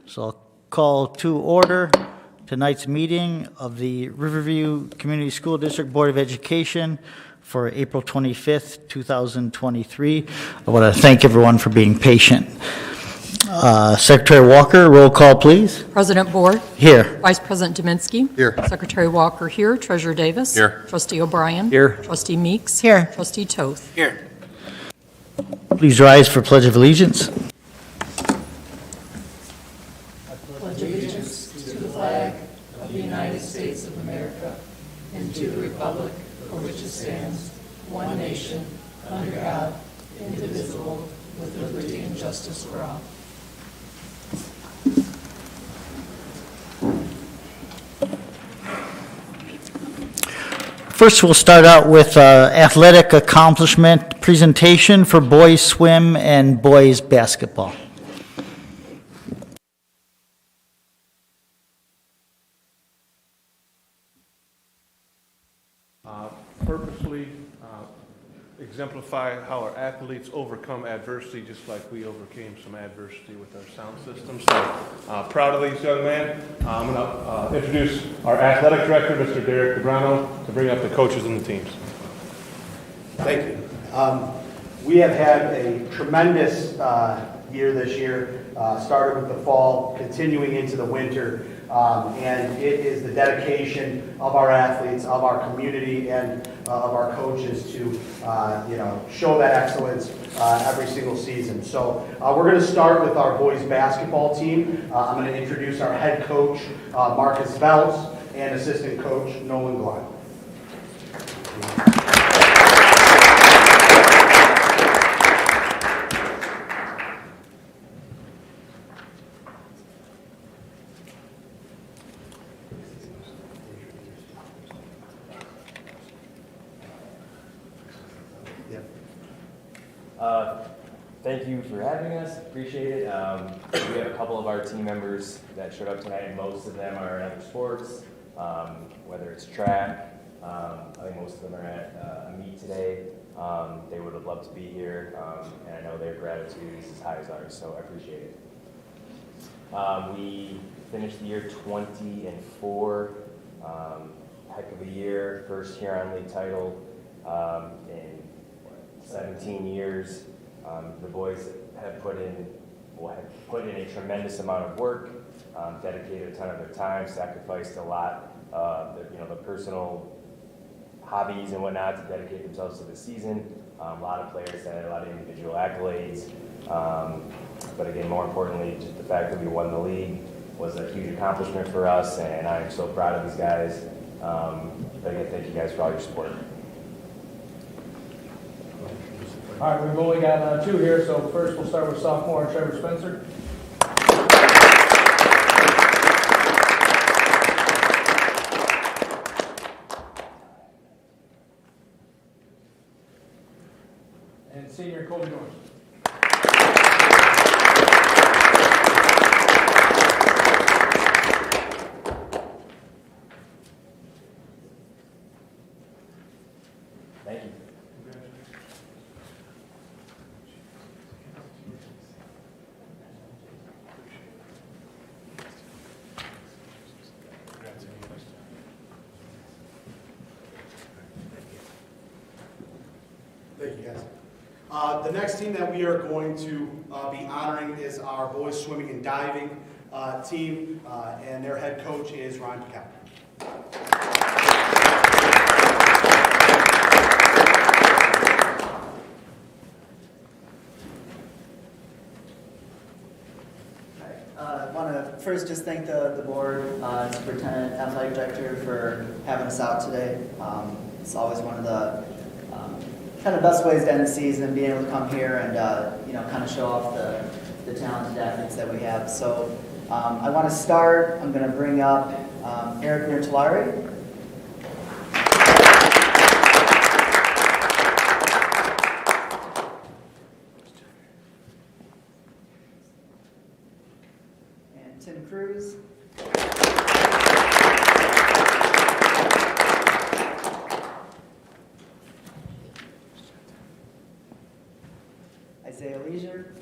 So I'll call to order tonight's meeting of the Riverview Community School District Board of Education for April 25th, 2023. I want to thank everyone for being patient. Secretary Walker, roll call, please. President Board. Here. Vice President Dominski. Here. Secretary Walker here. Treasurer Davis. Here. Trustee O'Brien. Here. Trustee Meeks. Here. Trustee Toth. Here. Please rise for Pledge of Allegiance. First, we'll start out with athletic accomplishment presentation for boys swim and boys basketball. Purposely exemplify how our athletes overcome adversity, just like we overcame some adversity with our sound system. So proud of these young men. I'm going to introduce our athletic director, Mr. Derek DeBrano, to bring up the coaches and the teams. Thank you. We have had a tremendous year this year, started with the fall, continuing into the winter, and it is the dedication of our athletes, of our community, and of our coaches to show that excellence every single season. So we're going to start with our boys basketball team. I'm going to introduce our head coach, Marcus Veltz, and assistant coach, Nolan Glenn. Thank you for having us. Appreciate it. We have a couple of our team members that showed up tonight. Most of them are in other sports, whether it's track. I think most of them are at a meet today. They would have loved to be here, and I know their gratitude is as high as ours, so I appreciate it. We finished the year 20-4. Heck of a year. First Huron League title in 17 years. The boys have put in a tremendous amount of work, dedicated a ton of their time, sacrificed a lot of the personal hobbies and whatnot to dedicate themselves to the season. A lot of players had a lot of individual accolades, but again, more importantly, just the fact that we won the league was a huge accomplishment for us, and I am so proud of these guys. But again, thank you guys for all your support. All right, we've only got two here, so first we'll start with sophomore Trevor Spencer. And senior Colby Norris. Thank you. Thank you, guys. The next team that we are going to be honoring is our boys swimming and diving team, and their head coach is Ryan Pacal. I want to first just thank the board, superintendent, athletic director for having us out today. It's always one of the kind of best ways to end the season, being able to come here and kind of show off the talented athletes that we have. So I want to start. I'm going to bring up Eric Mirtolari. And Tim Cruz. Isaiah Leisure.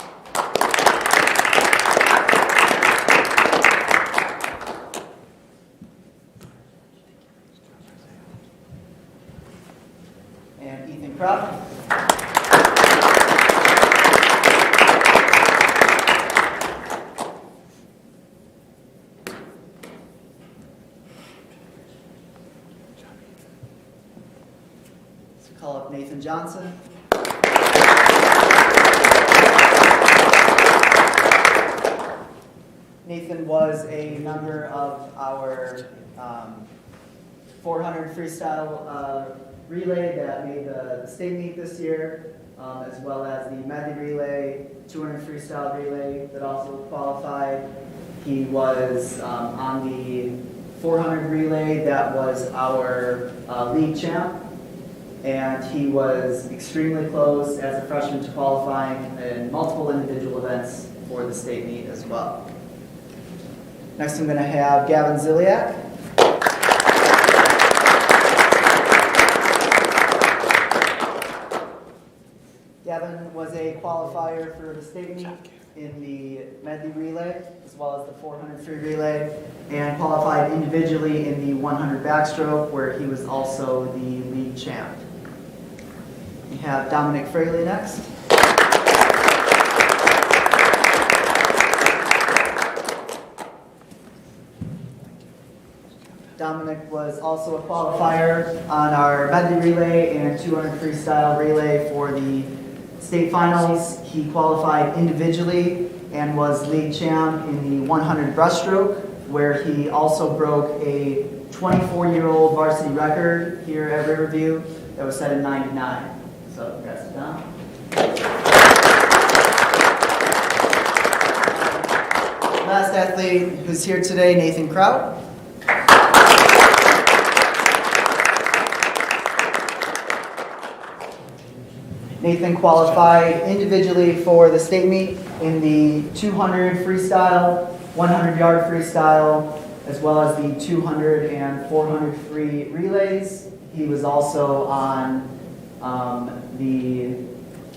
Call up Nathan Johnson. Nathan was a member of our 400 freestyle relay that made the state meet this year, as well as the medley relay, 200 freestyle relay that also qualified. He was on the 400 relay that was our league champ, and he was extremely close as a freshman to qualifying in multiple individual events for the state meet as well. Next, I'm going to have Gavin Ziliak. Gavin was a qualifier for the state meet in the medley relay, as well as the 400 free relay, and qualified individually in the 100 backstroke, where he was also the league champ. We have Dominic Fraley next. Dominic was also a qualifier on our medley relay and 200 freestyle relay for the state finals. He qualified individually and was league champ in the 100 breaststroke, where he also broke a 24-year-old varsity record here at Riverview that was set in '99. So congrats to Dom. Last athlete who's here today, Nathan Kraut. Nathan qualified individually for the state meet in the 200 freestyle, 100-yard freestyle, as well as the 200 and 400 free relays. He was also on the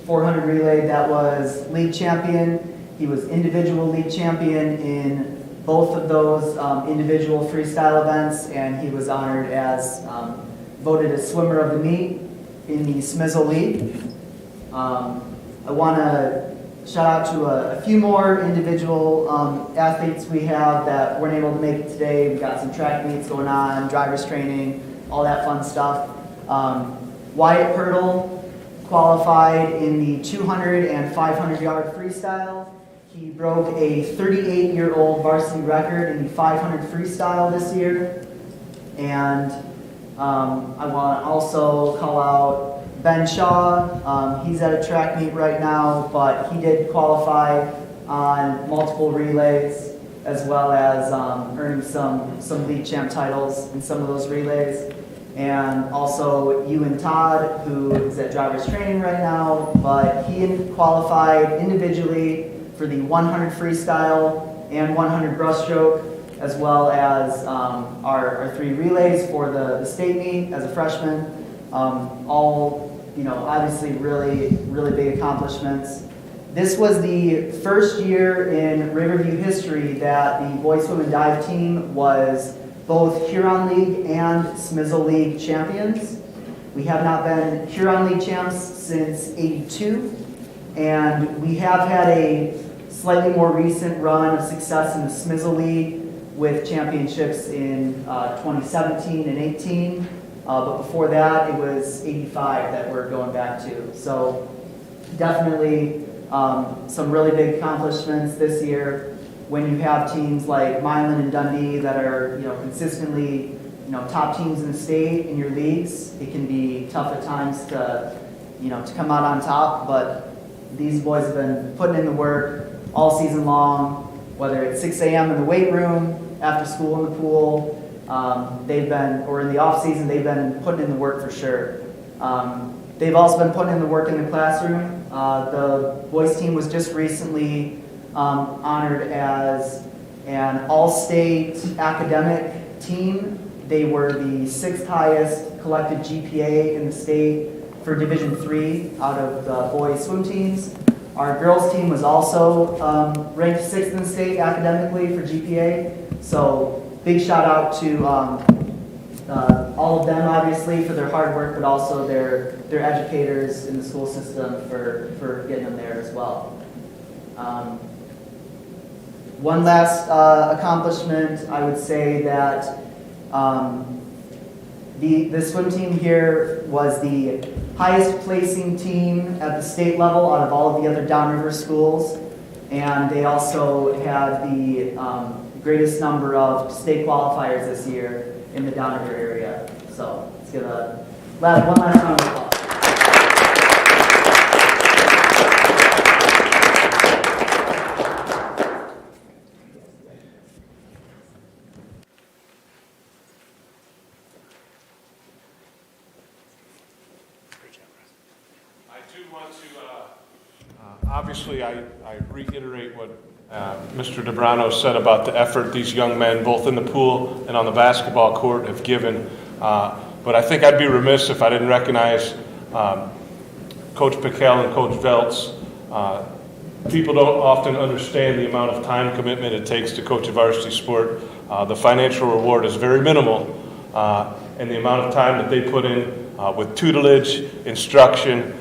400 relay that was league champion. He was individual league champion in both of those individual freestyle events, and he was honored as voted as swimmer of the meet in the Smizzle League. I want to shout out to a few more individual athletes we have that weren't able to make it today. We've got some track meets going on, drivers training, all that fun stuff. Wyatt Pirtle qualified in the 200 and 500-yard freestyle. He broke a 38-year-old varsity record in the 500 freestyle this year. And I want to also call out Ben Shaw. He's at a track meet right now, but he did qualify on multiple relays, as well as earning some league champ titles in some of those relays. And also Ewan Todd, who is at driver's training right now, but he qualified individually for the 100 freestyle and 100 breaststroke, as well as our three relays for the state meet as a freshman. All, obviously really, really big accomplishments. This was the first year in Riverview history that the boys swim and dive team was both Huron League and Smizzle League champions. We have not been Huron League champs since '82, and we have had a slightly more recent run of success in the Smizzle League with championships in 2017 and 18. But before that, it was '85 that we're going back to. So definitely some really big accomplishments this year. When you have teams like Milan and Dundee that are consistently top teams in the state in your leagues, it can be tough at times to come out on top. But these boys have been putting in the work all season long, whether it's 6 a.m. in the weight room, after school in the pool. Or in the off season, they've been putting in the work for sure. They've also been putting in the work in the classroom. The boys team was just recently honored as an all-state academic team. They were the 6th highest collected GPA in the state for Division III out of the boys swim teams. Our girls team was also ranked 6th in the state academically for GPA. So big shout out to all of them, obviously, for their hard work, but also their educators in the school system for getting them there as well. One last accomplishment, I would say that The swim team here was the highest placing team at the state level out of all of the other downriver schools. And they also had the greatest number of state qualifiers this year in the downriver area. So let's give one last round of applause. I do want to, obviously, I reiterate what Mr. DeBrano said about the effort these young men, both in the pool and on the basketball court, have given. But I think I'd be remiss if I didn't recognize Coach Piquel and Coach Veltz. People don't often understand the amount of time commitment it takes to coach a varsity sport. The financial reward is very minimal, and the amount of time that they put in with tutelage, instruction,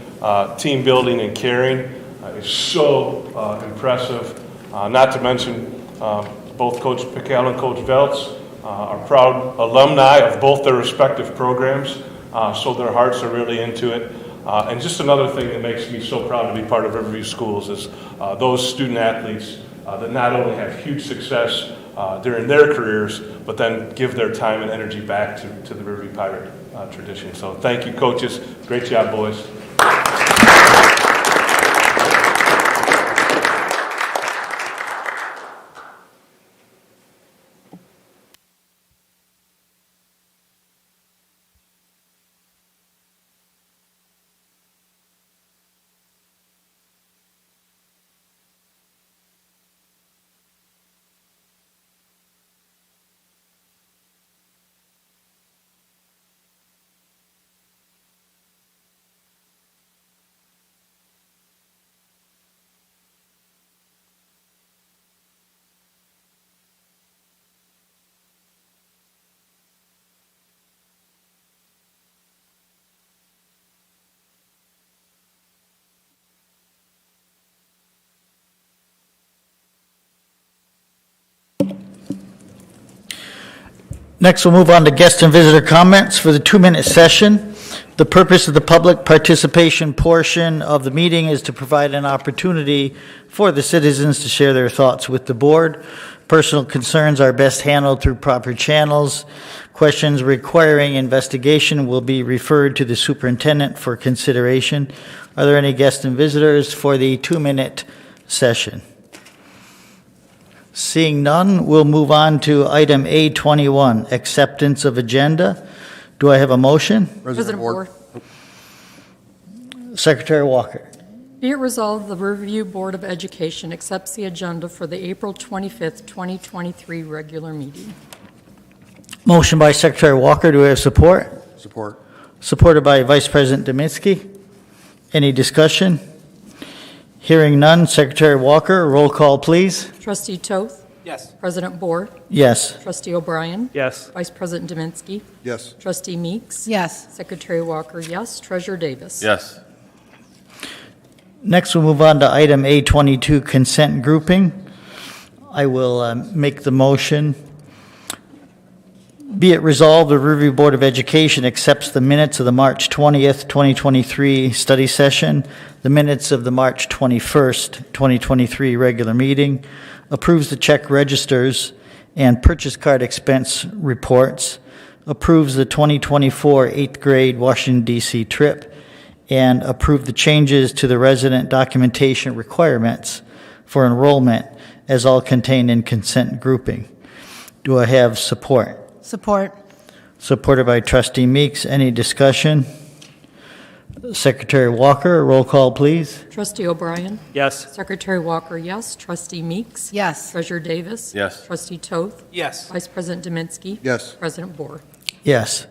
team building, and caring is so impressive. Not to mention both Coach Piquel and Coach Veltz are proud alumni of both their respective programs, so their hearts are really into it. And just another thing that makes me so proud to be part of Riverview Schools is those student athletes that not only have huge success during their careers, but then give their time and energy back to the Riverview Pirate tradition. So thank you, coaches. Great job, boys. Next, we'll move on to guest and visitor comments for the 2-minute session. The purpose of the public participation portion of the meeting is to provide an opportunity for the citizens to share their thoughts with the board. Personal concerns are best handled through proper channels. Questions requiring investigation will be referred to the superintendent for consideration. Are there any guests and visitors for the 2-minute session? Seeing none, we'll move on to item A21, acceptance of agenda. Do I have a motion? President Board. Secretary Walker. Be it resolved, the Riverview Board of Education accepts the agenda for the April 25th, 2023 regular meeting. Motion by Secretary Walker. Do I have support? Support. Supported by Vice President Dominski. Any discussion? Hearing none, Secretary Walker, roll call, please. Trustee Toth. Yes. President Board. Yes. Trustee O'Brien. Yes. Vice President Dominski. Yes. Trustee Meeks. Yes. Secretary Walker, yes. Treasurer Davis. Yes. Next, we'll move on to item A22, consent grouping. I will make the motion. Be it resolved, the Riverview Board of Education accepts the minutes of the March 20th, 2023 study session, the minutes of the March 21st, 2023 regular meeting, approves the check registers and purchase card expense reports, approves the 2024 8th grade Washington, D.C. trip, and approve the changes to the resident documentation requirements for enrollment as all contained in consent grouping. Do I have support? Support. Supported by Trustee Meeks. Any discussion? Secretary Walker, roll call, please. Trustee O'Brien. Yes. Secretary Walker, yes. Trustee Meeks. Yes. Treasurer Davis. Yes. Trustee Toth. Yes. Vice President Dominski. Yes. President Board. Yes.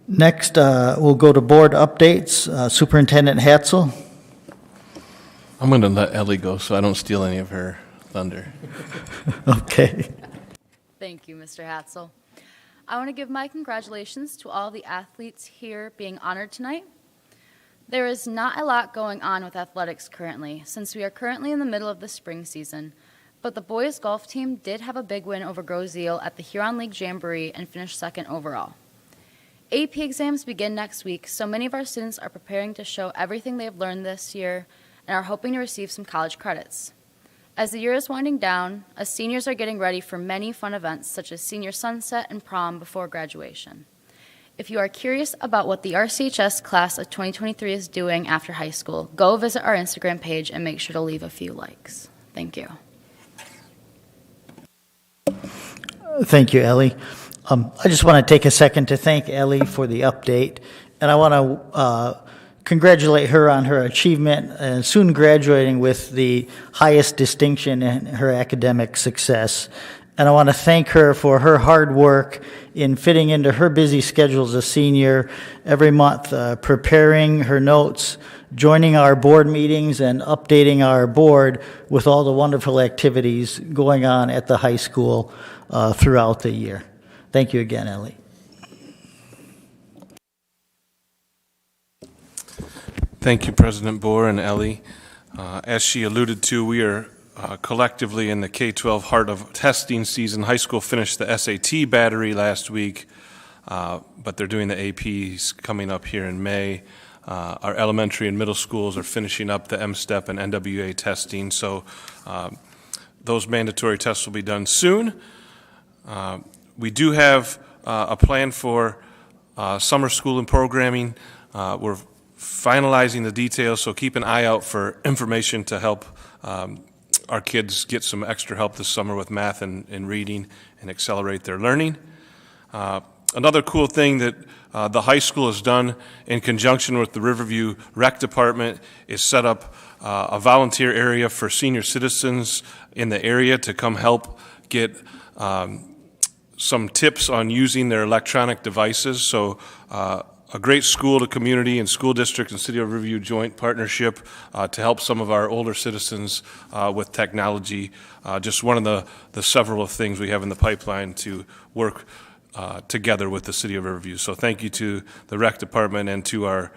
Next, we'll go to board updates. Superintendent Hatzel. I'm going to let Ellie go so I don't steal any of her thunder. Okay. Thank you, Mr. Hatzel. I want to give my congratulations to all the athletes here being honored tonight. There is not a lot going on with athletics currently, since we are currently in the middle of the spring season, but the boys golf team did have a big win over Grosse Ile at the Huron League Jamboree and finished second overall. AP exams begin next week, so many of our students are preparing to show everything they have learned this year and are hoping to receive some college credits. As the year is winding down, us seniors are getting ready for many fun events such as senior sunset and prom before graduation. If you are curious about what the RCHS class of 2023 is doing after high school, go visit our Instagram page and make sure to leave a few likes. Thank you. Thank you, Ellie. I just want to take a second to thank Ellie for the update, and I want to congratulate her on her achievement and soon graduating with the highest distinction in her academic success. And I want to thank her for her hard work in fitting into her busy schedule as a senior every month, preparing her notes, joining our board meetings, and updating our board with all the wonderful activities going on at the high school throughout the year. Thank you again, Ellie. Thank you, President Bohr and Ellie. As she alluded to, we are collectively in the K-12 heart of testing season. High school finished the SAT battery last week, but they're doing the APs coming up here in May. Our elementary and middle schools are finishing up the MSTEP and NWA testing, so those mandatory tests will be done soon. We do have a plan for summer school and programming. We're finalizing the details, so keep an eye out for information to help our kids get some extra help this summer with math and reading and accelerate their learning. Another cool thing that the high school has done in conjunction with the Riverview Rec Department is set up a volunteer area for senior citizens in the area to come help get some tips on using their electronic devices. So a great school to community and school district and City of Riverview joint partnership to help some of our older citizens with technology. Just one of the several of things we have in the pipeline to work together with the City of Riverview. So thank you to the Rec Department and to our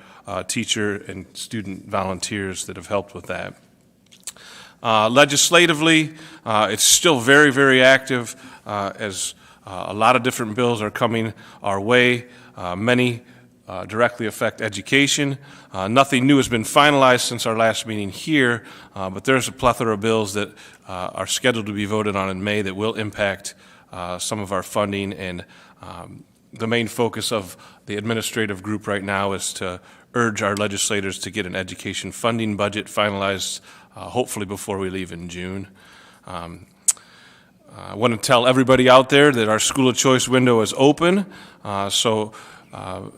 teacher and student volunteers that have helped with that. Legislatively, it's still very, very active as a lot of different bills are coming our way. Many directly affect education. Nothing new has been finalized since our last meeting here, but there's a plethora of bills that are scheduled to be voted on in May that will impact some of our funding, and the main focus of the administrative group right now is to urge our legislators to get an education funding budget finalized hopefully before we leave in June. I want to tell everybody out there that our school of choice window is open, so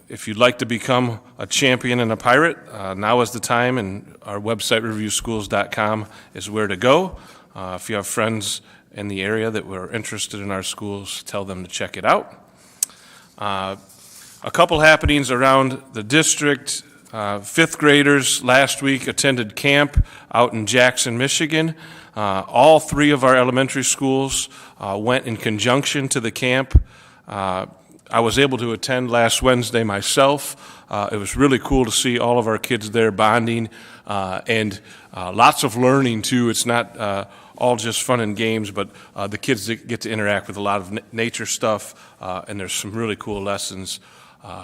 if you'd like to become a champion and a pirate, now is the time, and our website, riverviewschools.com, is where to go. If you have friends in the area that were interested in our schools, tell them to check it out. A couple happenings around the district. Fifth graders last week attended camp out in Jackson, Michigan. All three of our elementary schools went in conjunction to the camp. I was able to attend last Wednesday myself. It was really cool to see all of our kids there bonding and lots of learning too. It's not all just fun and games, but the kids get to interact with a lot of nature stuff, and there's some really cool lessons.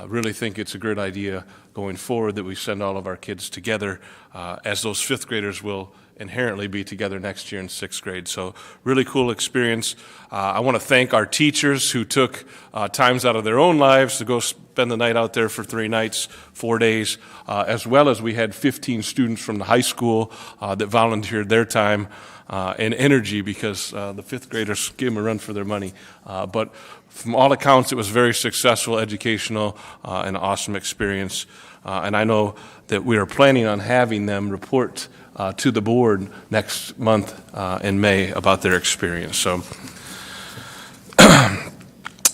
Really think it's a great idea going forward that we send all of our kids together, as those fifth graders will inherently be together next year in sixth grade. So really cool experience. I want to thank our teachers who took times out of their own lives to go spend the night out there for 3 nights, 4 days, as well as we had 15 students from the high school that volunteered their time and energy, because the fifth graders gave them a run for their money. But from all accounts, it was very successful, educational, and awesome experience. And I know that we are planning on having them report to the board next month in May about their experience. So,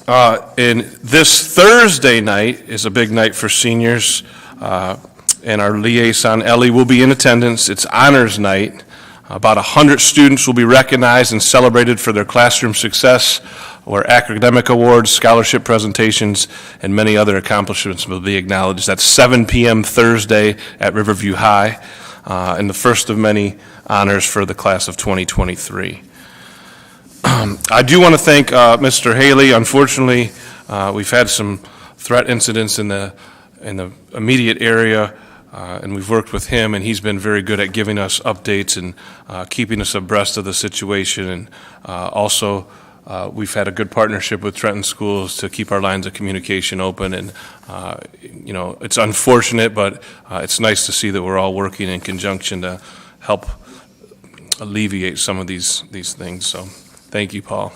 and this Thursday night is a big night for seniors, and our liaison, Ellie, will be in attendance. It's honors night. About 100 students will be recognized and celebrated for their classroom success, where academic awards, scholarship presentations, and many other accomplishments will be acknowledged. That's 7 p.m. Thursday at Riverview High, and the first of many honors for the class of 2023. I do want to thank Mr. Haley. Unfortunately, we've had some threat incidents in the immediate area, and we've worked with him, and he's been very good at giving us updates and keeping us abreast of the situation. And also, we've had a good partnership with Trenton Schools to keep our lines of communication open. And it's unfortunate, but it's nice to see that we're all working in conjunction to help alleviate some of these things. So, thank you, Paul.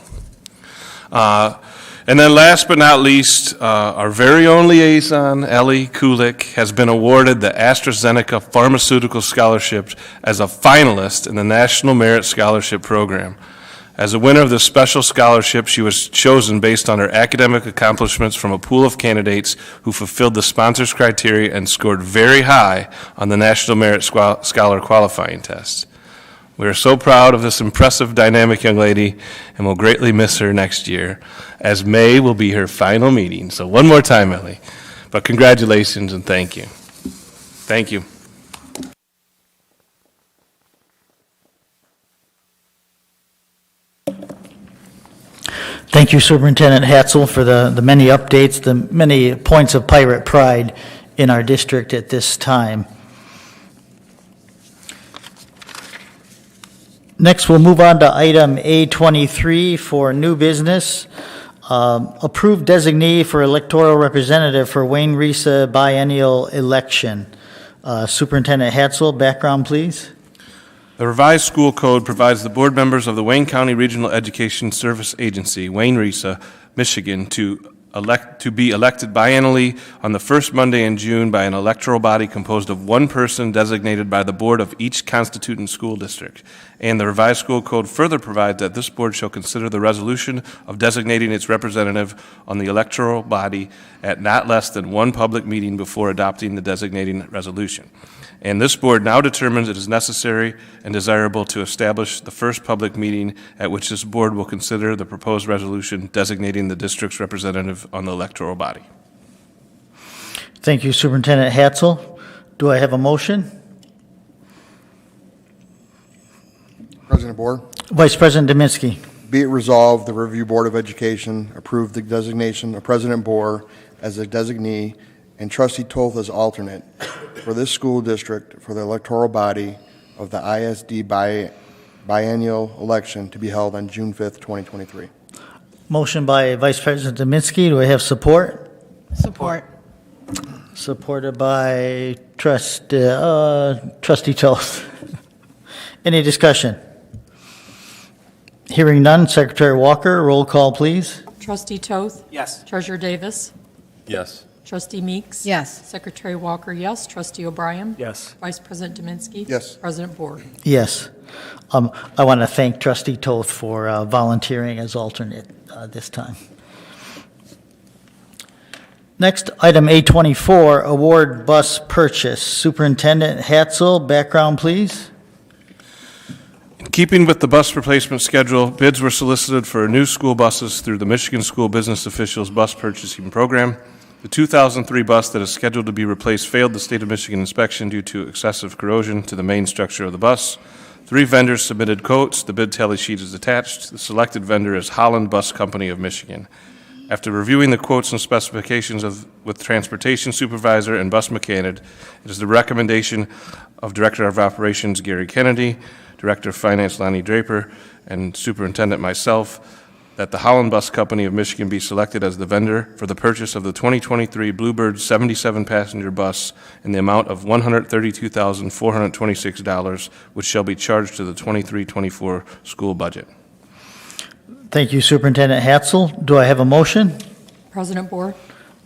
And then last but not least, our very own liaison, Ellie Kulik, has been awarded the AstraZeneca Pharmaceutical Scholarship as a finalist in the National Merit Scholarship Program. As a winner of this special scholarship, she was chosen based on her academic accomplishments from a pool of candidates who fulfilled the sponsors' criteria and scored very high on the National Merit Scholar qualifying test. We are so proud of this impressive, dynamic young lady, and will greatly miss her next year, as May will be her final meeting. So one more time, Ellie. But congratulations and thank you. Thank you. Thank you, Superintendent Hatzel, for the many updates, the many points of pirate pride in our district at this time. Next, we'll move on to item A23 for new business. Approved designee for electoral representative for Wayne Risa biennial election. Superintendent Hatzel, background, please. The revised school code provides the board members of the Wayne County Regional Education Service Agency, Wayne Risa, Michigan, to be elected biennially on the first Monday in June by an electoral body composed of one person designated by the board of each constituent school district. And the revised school code further provides that this board shall consider the resolution of designating its representative on the electoral body at not less than one public meeting before adopting the designating resolution. And this board now determines it is necessary and desirable to establish the first public meeting at which this board will consider the proposed resolution designating the district's representative on the electoral body. Thank you, Superintendent Hatzel. Do I have a motion? President Bohr, Vice President Dominski. be it resolved, the Riverview Board of Education approved the designation of President Bohr as a designee and Trustee Toth as alternate for this school district for the electoral body of the ISD biennial election to be held on June 5th, 2023. Motion by Vice President Dominski. Do I have support? Support. Supported by Trustee Toth. Any discussion? Hearing none, Secretary Walker, roll call, please. Trustee Toth? Yes. Treasurer Davis? Yes. Trustee Meeks? Yes. Secretary Walker, yes. Trustee O'Brien? Yes. Vice President Dominski? Yes. President Board? Yes. I want to thank Trustee Toth for volunteering as alternate this time. Next, item A24, award bus purchase. Superintendent Hatzel, background, please. In keeping with the bus replacement schedule, bids were solicited for new school buses through the Michigan School Business Officials Bus Purchasing Program. The 2003 bus that is scheduled to be replaced failed the State of Michigan inspection due to excessive corrosion to the main structure of the bus. 3 vendors submitted quotes. The bid tally sheet is attached. The selected vendor is Holland Bus Company of Michigan. After reviewing the quotes and specifications with Transportation Supervisor and Bus Mechanic, it is the recommendation of Director of Operations Gary Kennedy, Director of Finance Lonnie Draper, and Superintendent myself, that the Holland Bus Company of Michigan be selected as the vendor for the purchase of the 2023 Bluebird 77-passenger bus in the amount of $132,426, which shall be charged to the 23-24 school budget. Thank you, Superintendent Hatzel. Do I have a motion? President Board?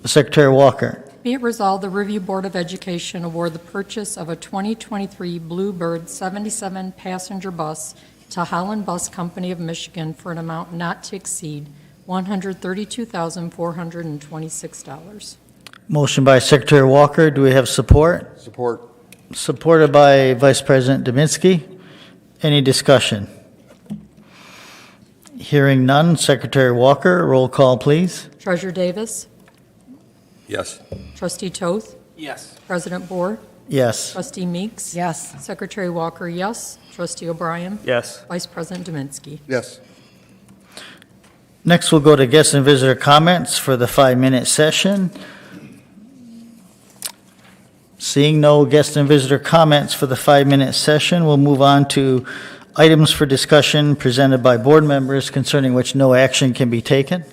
Secretary Walker. Be it resolved, the Riverview Board of Education award the purchase of a 2023 Bluebird 77-passenger bus to Holland Bus Company of Michigan for an amount not to exceed $132,426. Motion by Secretary Walker. Do we have support? Support. Supported by Vice President Dominski. Any discussion? Hearing none, Secretary Walker, roll call, please. Treasurer Davis? Yes. Trustee Toth? Yes. President Board? Yes. Trustee Meeks? Yes. Secretary Walker, yes. Trustee O'Brien? Yes. Vice President Dominski? Yes. Next, we'll go to guest and visitor comments for the 5-minute session. Seeing no guest and visitor comments for the 5-minute session, we'll move on to items for discussion presented by board members concerning which no action can be taken.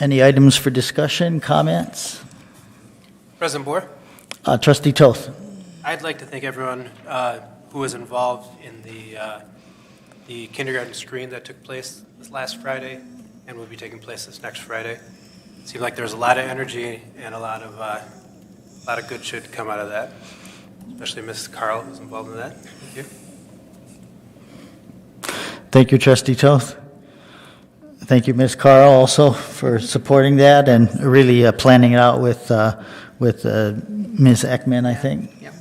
Any items for discussion, comments? President Boer, Trustee Toth. I'd like to thank everyone who was involved in the kindergarten screen that took place this last Friday and will be taking place this next Friday. It seemed like there was a lot of energy and a lot of good should come out of that, especially Mrs. Carl who's involved in that. Thank you. Thank you, Trustee Toth. Thank you, Ms. Carl, also for supporting that and really planning it out with Ms. Ekman, I think. Yep.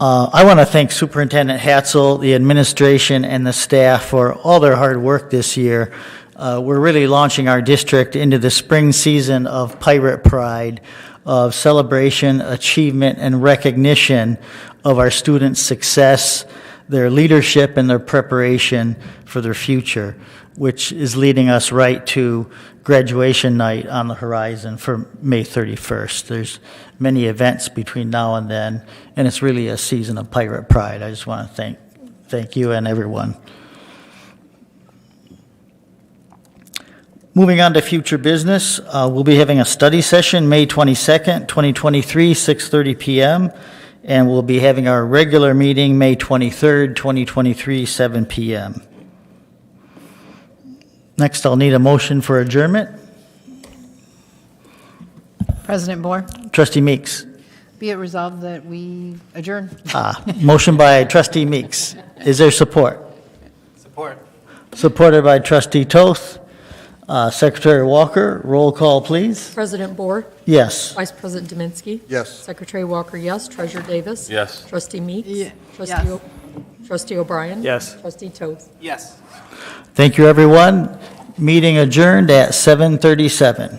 I want to thank Superintendent Hatzel, the administration, and the staff for all their hard work this year. We're really launching our district into the spring season of Pirate Pride, of celebration, achievement, and recognition of our students' success, their leadership, and their preparation for their future, which is leading us right to graduation night on the horizon for May 31st. There's many events between now and then, and it's really a season of Pirate Pride. I just want to thank you and everyone. Moving on to future business, we'll be having a study session May 22nd, 2023, 6:30 p.m., and we'll be having our regular meeting May 23rd, 2023, 7 p.m. Next, I'll need a motion for adjournment. President Boer, Trustee Meeks. be it resolved that we adjourn. Motion by Trustee Meeks. Is there support? Support. Supported by Trustee Toth. Secretary Walker, roll call, please. President Boer, Yes. Vice President Dominski. Yes. Secretary Walker, yes. Treasurer Davis. Yes. Trustee Meeks. Ye- Trustee yes. Trustee O'Brien. Yes. Trustee Toth. Yes. Thank you, everyone. Meeting adjourned at 7:37.